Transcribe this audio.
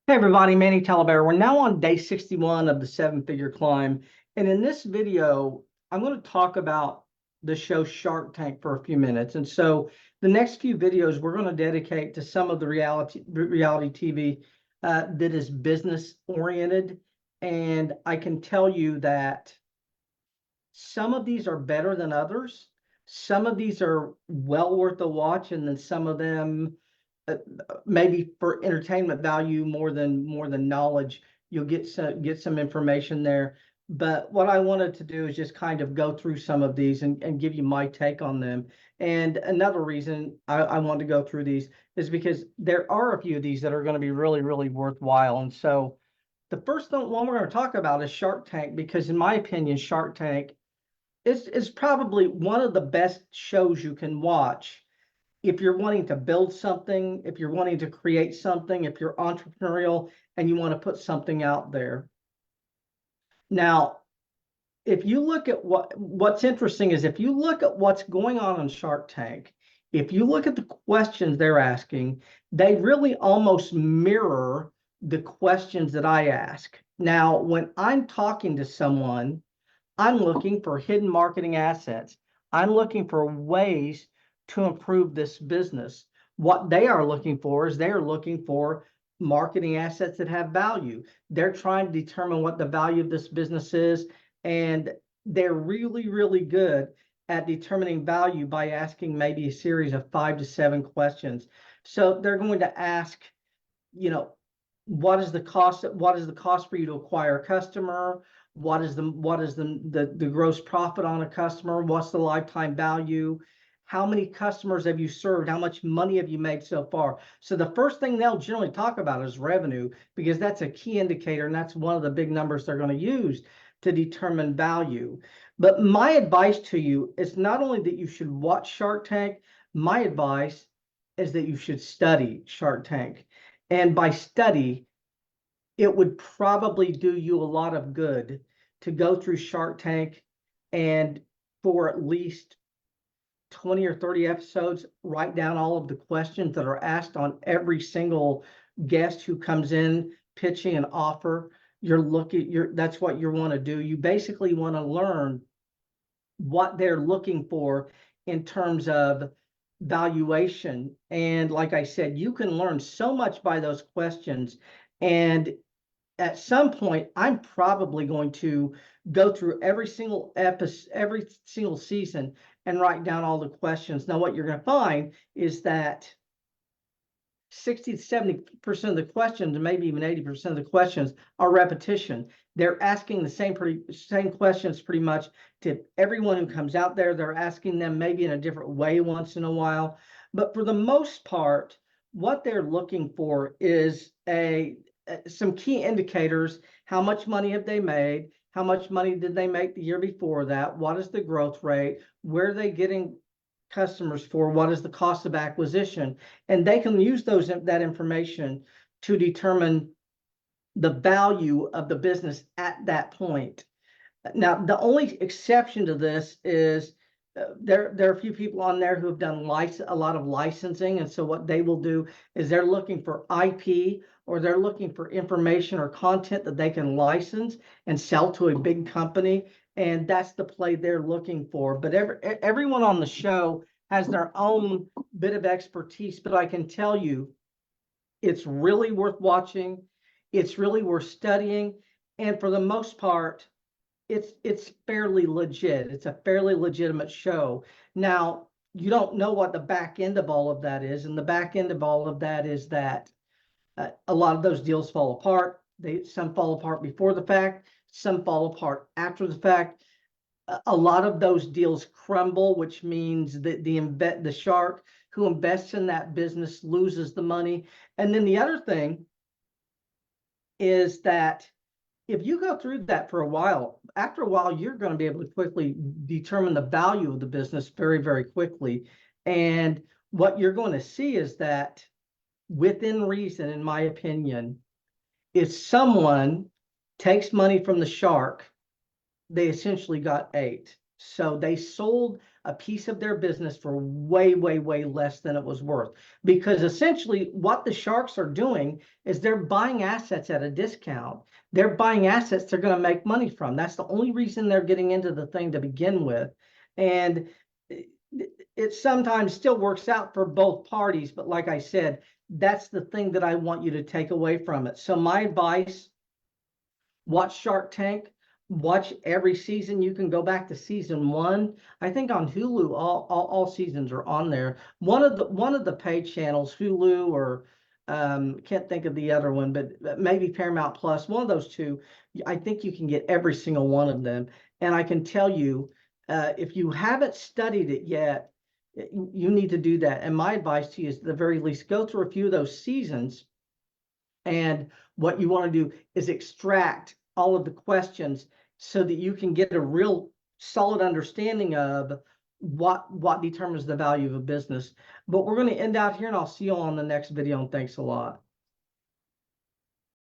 Hey everybody, Manny Talabear. We're now on day 61 of the seven-figure climb. And in this video, I'm going to talk about the show Shark Tank for a few minutes. And so the next few videos we're going to dedicate to some of the reality TV that is business oriented. And I can tell you that some of these are better than others. Some of these are well worth a watch, and then some of them uh, maybe for entertainment value more than knowledge. You'll get some information there. But what I wanted to do is just kind of go through some of these and give you my take on them. And another reason I want to go through these is because there are a few of these that are going to be really, really worthwhile. And so the first one we're going to talk about is Shark Tank, because in my opinion, Shark Tank is probably one of the best shows you can watch if you're wanting to build something, if you're wanting to create something, if you're entrepreneurial and you want to put something out there. Now, if you look at what's interesting is if you look at what's going on in Shark Tank, if you look at the questions they're asking, they really almost mirror the questions that I ask. Now, when I'm talking to someone, I'm looking for hidden marketing assets. I'm looking for ways to improve this business. What they are looking for is they are looking for marketing assets that have value. They're trying to determine what the value of this business is, and they're really, really good at determining value by asking maybe a series of 5 to 7 questions. So they're going to ask, you know, what is the cost? What is the cost for you to acquire a customer? What is the gross profit on a customer? What's the lifetime value? How many customers have you served? How much money have you made so far? So the first thing they'll generally talk about is revenue, because that's a key indicator, and that's one of the big numbers they're going to use to determine value. But my advice to you is not only that you should watch Shark Tank, my advice is that you should study Shark Tank. And by study, it would probably do you a lot of good to go through Shark Tank and for at least 20 or 30 episodes, write down all of the questions that are asked on every single guest who comes in pitching an offer. That's what you want to do. You basically want to learn what they're looking for in terms of valuation. And like I said, you can learn so much by those questions. And at some point, I'm probably going to go through every single episode, every single season, and write down all the questions. Now, what you're going to find is that 60 to 70% of the questions, and maybe even 80% of the questions, are repetition. They're asking the same questions pretty much to everyone who comes out there. They're asking them maybe in a different way once in a while. But for the most part, what they're looking for is some key indicators. How much money have they made? How much money did they make the year before that? What is the growth rate? Where are they getting customers for? What is the cost of acquisition? And they can use that information to determine the value of the business at that point. Now, the only exception to this is there are a few people on there who have done a lot of licensing. And so what they will do is they're looking for IP, or they're looking for information or content that they can license and sell to a big company. And that's the play they're looking for. But everyone on the show has their own bit of expertise. But I can tell you, it's really worth watching. It's really worth studying. And for the most part, it's fairly legit. It's a fairly legitimate show. Now, you don't know what the back end of all of that is, and the back end of all of that is that a lot of those deals fall apart. Some fall apart before the fact, some fall apart after the fact. A lot of those deals crumble, which means that the shark who invests in that business loses the money. And then the other thing is that if you go through that for a while, after a while, you're going to be able to quickly determine the value of the business very, very quickly. And what you're going to see is that within reason, in my opinion, if someone takes money from the shark, they essentially got ate. So they sold a piece of their business for way, way, way less than it was worth. Because essentially what the sharks are doing is they're buying assets at a discount. They're buying assets they're going to make money from. That's the only reason they're getting into the thing to begin with. And it sometimes still works out for both parties. But like I said, that's the thing that I want you to take away from it. So my advice, watch Shark Tank, watch every season. You can go back to season 1. I think on Hulu, all seasons are on there. One of the paid channels, Hulu, or can't think of the other one, but maybe Paramount Plus, one of those two, I think you can get every single one of them. And I can tell you, if you haven't studied it yet, you need to do that. And my advice to you is, at the very least, go through a few of those seasons. And what you want to do is extract all of the questions so that you can get a real solid understanding of what determines the value of a business. But we're going to end out here, and I'll see you on the next video. And thanks a lot.